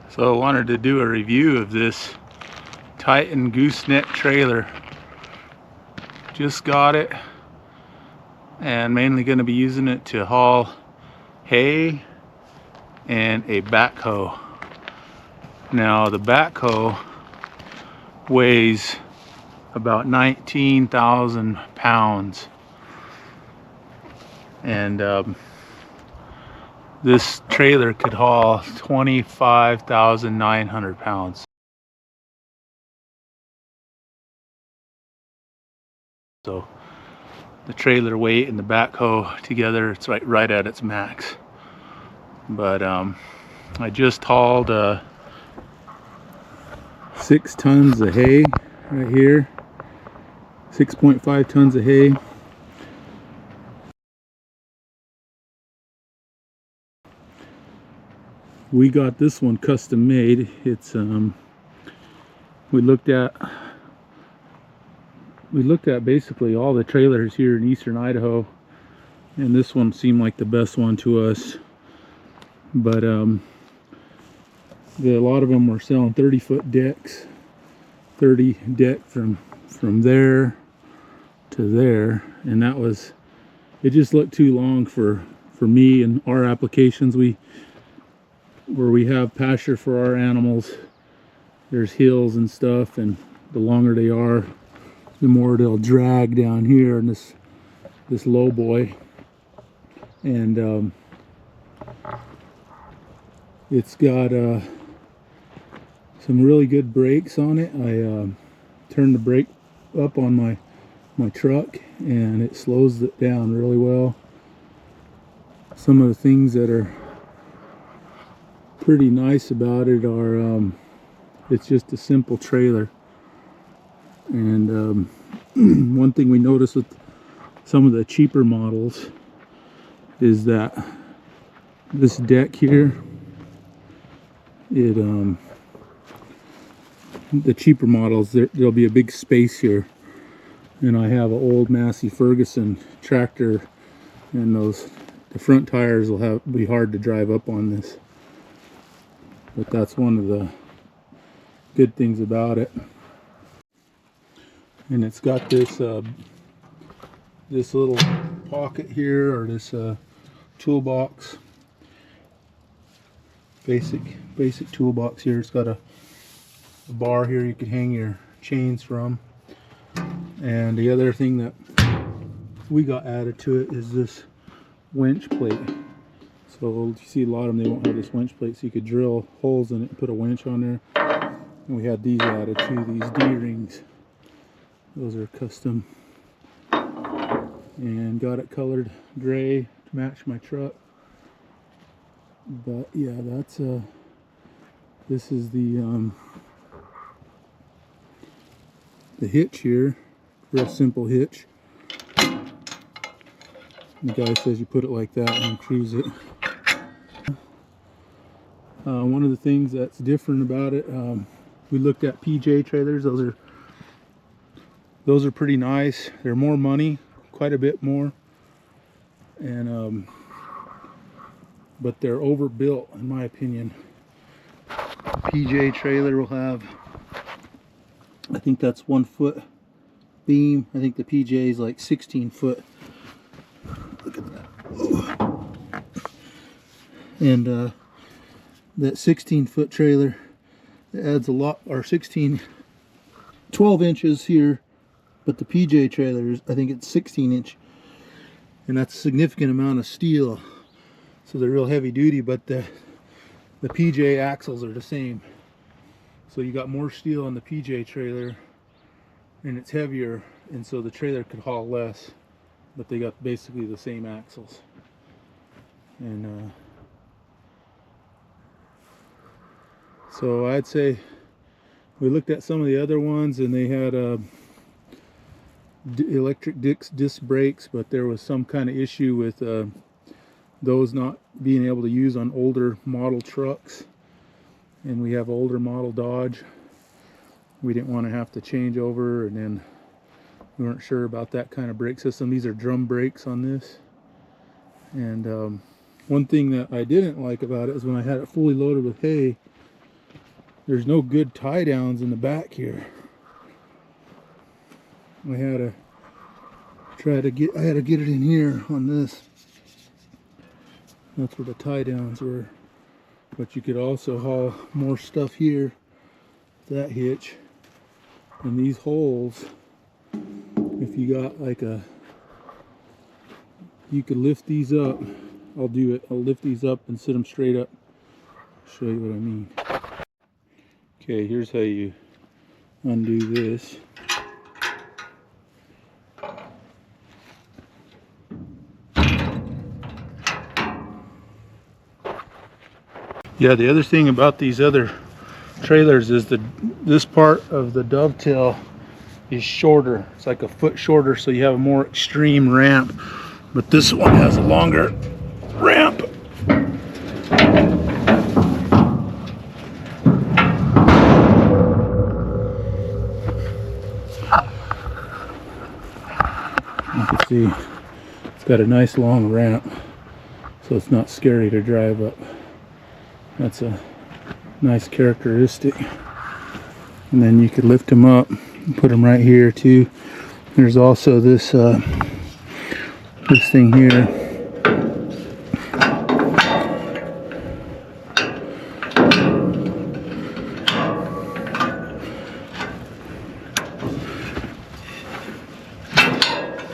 So I wanted to do a review of this Titan Gooseneck trailer. Just got it and mainly going to be using it to haul hay and a backhoe. Now the backhoe weighs about 19,000 pounds, and this trailer could haul 25,900 pounds. So the trailer weight and the backhoe together, it's right at its max. But I just hauled 6 tons of hay right here, 6.5 tons of hay. We got this one custom made. It's we looked at basically all the trailers here in Eastern Idaho, and this one seemed like the best one to us. But a lot of them were selling 30-foot decks, 30 deck from there to there, and that was, it just looked too long for me and our applications. Where we have pasture for our animals, there's hills and stuff, and the longer they are, the more they'll drag down here in this low boy. And it's got some really good brakes on it. I turned the brake up on my truck, and it slows it down really well. Some of the things that are pretty nice about it are it's just a simple trailer. And one thing we noticed with some of the cheaper models is that this deck here, the cheaper models, there'll be a big space here, and I have an old Massey Ferguson tractor, and the front tires will be hard to drive up on this. But that's one of the good things about it. And it's got this this little pocket here, or this toolbox, basic toolbox here. It's got a bar here you can hang your chains from. And the other thing that we got added to it is this winch plate. So you see a lot of them, they won't have this winch plate, so you could drill holes in it and put a winch on there. And we had these added too, these D-rings. Those are custom. And got it colored gray to match my truck. But yeah, that's this is the hitch here. Real simple hitch. The guy says you put it like that and cruise it. One of the things that's different about it, we looked at PJ trailers. Those are pretty nice. They're more money, quite a bit more, and but they're overbuilt in my opinion. PJ trailer will have, I think that's 1 foot beam. I think the PJ is like 16 foot. Look at that. Oh. And that 16-foot trailer, it adds a lot, or 12 inches here, but the PJ trailer is, I think it's 16 inch, and that's a significant amount of steel. So they're real heavy duty, but the PJ axles are the same. So you got more steel on the PJ trailer, and it's heavier, and so the trailer could haul less, but they got basically the same axles. And so I'd say we looked at some of the other ones, and they had electric disc brakes, but there was some kind of issue with those not being able to use on older model trucks. And we have an older model Dodge. We didn't want to have to change over, and then we weren't sure about that kind of brake system. These are drum brakes on this. And one thing that I didn't like about it is when I had it fully loaded with hay, there's no good tie downs in the back here. I had to get it in here on this. That's where the tie downs were. But you could also haul more stuff here with that hitch. And these holes, if you got like you could lift these up. I'll do it. I'll lift these up and sit them straight up. Show you what I mean. Okay, here's how you undo this. Yeah, the other thing about these other trailers is this part of the dovetail is shorter. It's like a foot shorter, so you have a more extreme ramp. But this one has a longer ramp. You can see it's got a nice long ramp, so it's not scary to drive up. That's a nice characteristic. And then you could lift them up and put them right here too. There's also this this thing here.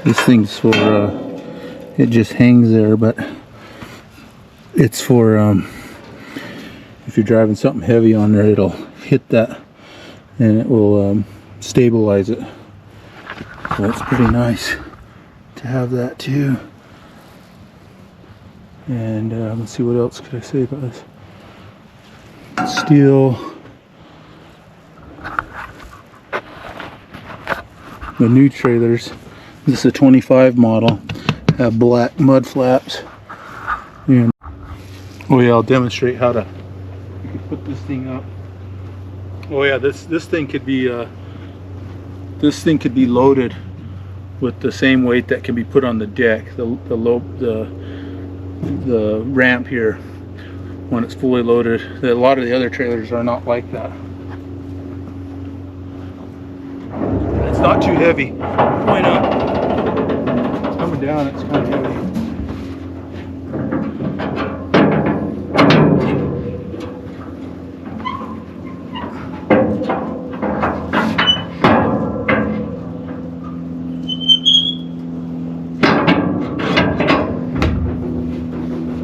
This thing's for it just hangs there, but it's for if you're driving something heavy on there, it'll hit that and it will stabilize it. So that's pretty nice to have that too. And let's see, what else could I say about this? Steel. The new trailers, this is a 25 model, have black mud flaps. And oh yeah, I'll demonstrate how to. You can put this thing up. Oh yeah, this thing could be loaded with the same weight that can be put on the deck. The ramp here, when it's fully loaded. A lot of the other trailers are not like that. It's not too heavy. Point up. Coming down, it's kind of heavy.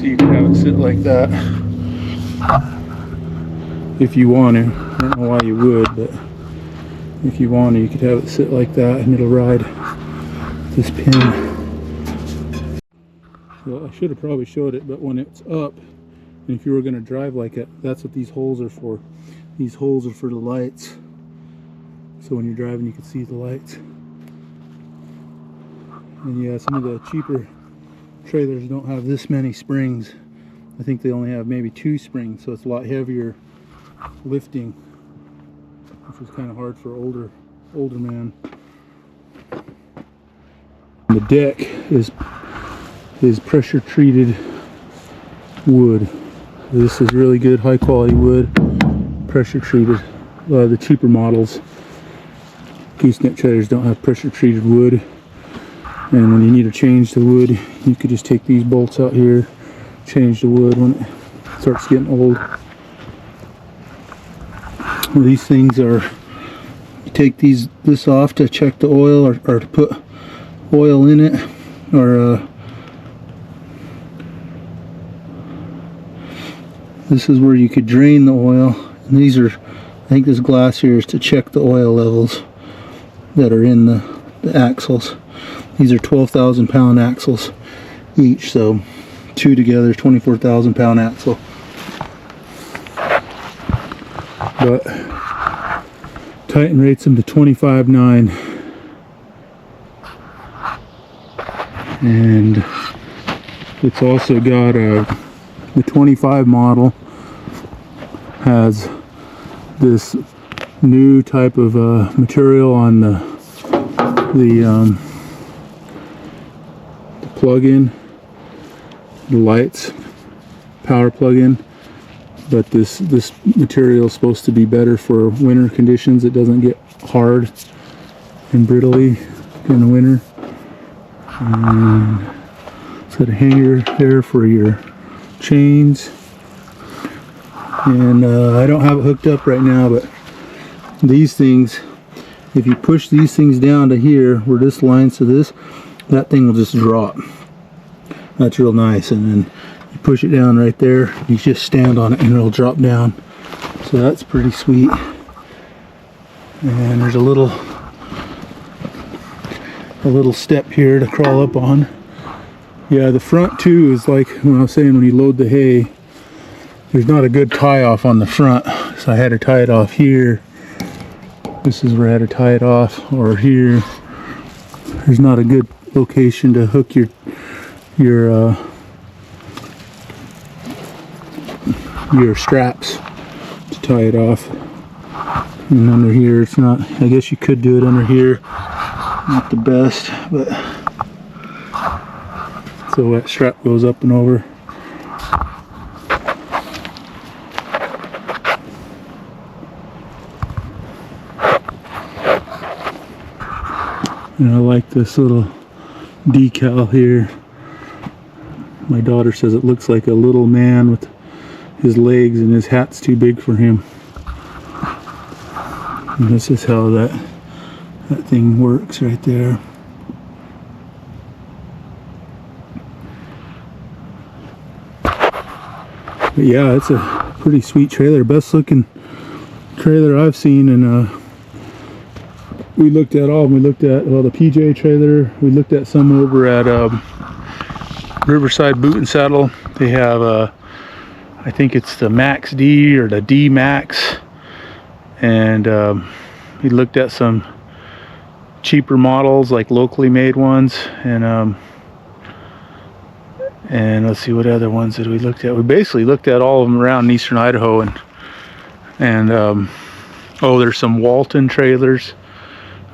You can have it sit like that if you want to. I don't know why you would, but if you want to, you could have it sit like that and it'll ride this pin. So I should have probably showed it, but when it's up, and if you were going to drive like it, that's what these holes are for. These holes are for the lights. So when you're driving, you can see the lights. And yeah, some of the cheaper trailers don't have this many springs. I think they only have maybe 2 springs, so it's a lot heavier lifting, which is kind of hard for older man. The deck is pressure treated wood. This is really good, high quality wood, pressure treated. A lot of the cheaper models, Gooseneck trailers, don't have pressure treated wood. And when you need to change the wood, you could just take these bolts out here, change the wood when it starts getting old. Well, these things are, you take this off to check the oil, or to put oil in it, or this is where you could drain the oil. And these are, I think this glass here is to check the oil levels that are in the axles. These are 12,000 pound axles each, so 2 together, 24,000 pound axle. But Titan rates them to 25.9, and it's also got the 25 model has this new type of material on the plug-in, the lights, power plug-in. but this material is supposed to be better for winter conditions. It doesn't get hard and brittly in the winter. And it's got a hanger there for your chains. And I don't have it hooked up right now, but these things, if you push these things down to here where this lines to this, that thing will just drop. That's real nice. And then you push it down right there, you just stand on it and it'll drop down. So that's pretty sweet. And there's a little step here to crawl up on. Yeah, the front too is like when I was saying, when you load the hay, there's not a good tie off on the front, so I had to tie it off here. This is where I had to tie it off, or here. There's not a good location to hook your straps to tie it off. And under here, it's not. I guess you could do it under here. Not the best, but so that strap goes up and over. And I like this little decal here. My daughter says it looks like a little man with his legs, and his hat's too big for him. And this is how that thing works right there. But yeah, it's a pretty sweet trailer. Best looking trailer I've seen. And we looked at all of them. We looked at, well, the PJ trailer. We looked at some over at Riverside Boot and Saddle. They have I think it's the Max D or the D Max. And we looked at some cheaper models, like locally made ones. And let's see, what other ones did we look at? We basically looked at all of them around Eastern Idaho. And oh, there's some Walton trailers.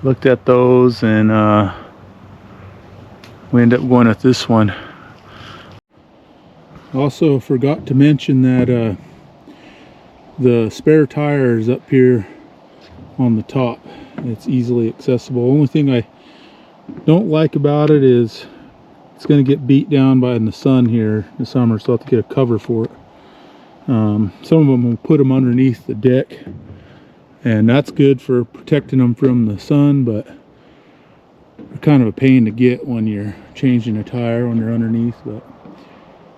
Looked at those, and we ended up going with this one. Also forgot to mention that the spare tire is up here on the top. It's easily accessible. Only thing I don't like about it is it's going to get beat down by in the sun here in the summer, so I'll have to get a cover for it. Some of them will put them underneath the deck, and that's good for protecting them from the sun, but they're kind of a pain to get when you're changing a tire when they're underneath. But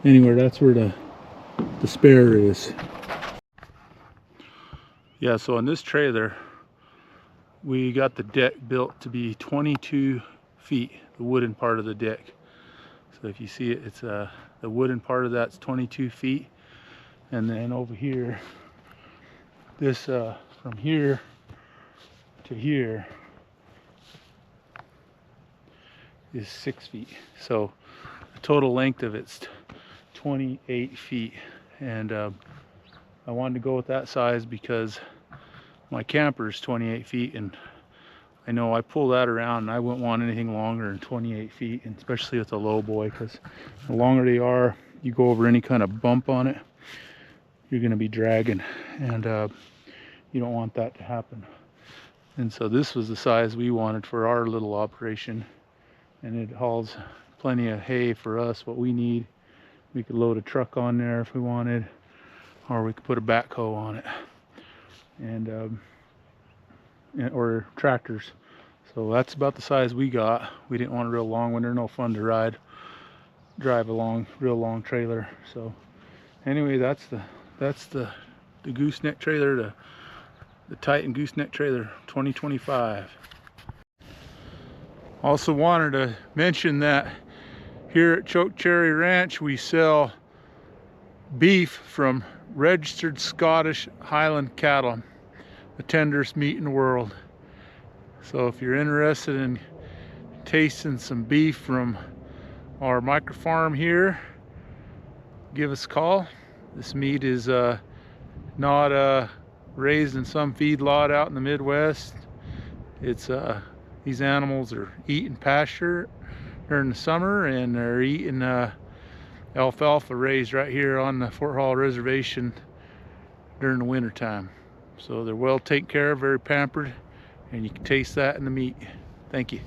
anyway, that's where the spare is. Yeah, so on this trailer, we got the deck built to be 22 feet, the wooden part of the deck. So if you see it, it's the wooden part of that's 22 feet. And then over here, this from here to here is 6 feet. So the total length of it's 28 feet. And I wanted to go with that size because my camper is 28 feet, and I know I pull that around and I wouldn't want anything longer than 28 feet, and especially with a low boy, because the longer they are, you go over any kind of bump on it, you're going to be dragging, and you don't want that to happen. And so this was the size we wanted for our little operation, and it hauls plenty of hay for us, what we need. We could load a truck on there if we wanted, or we could put a backhoe on it, and or tractors. So that's about the size we got. We didn't want a real long one. They're no fun to drive a real long trailer. So anyway, that's the gooseneck trailer, the Titan gooseneck trailer 2025. Also wanted to mention that here at Chokecherry Ranch we sell beef from registered Scottish Highland cattle, the tenderest meat in the world. So if you're interested in tasting some beef from our micro farm here, give us a call. This meat is not raised in some feedlot out in the Midwest. It's these animals are eating pasture during the summer, and they're eating alfalfa raised right here on the Fort Hall Reservation during the winter time. So they're well taken care of, very pampered, and you can taste that in the meat. Thank you.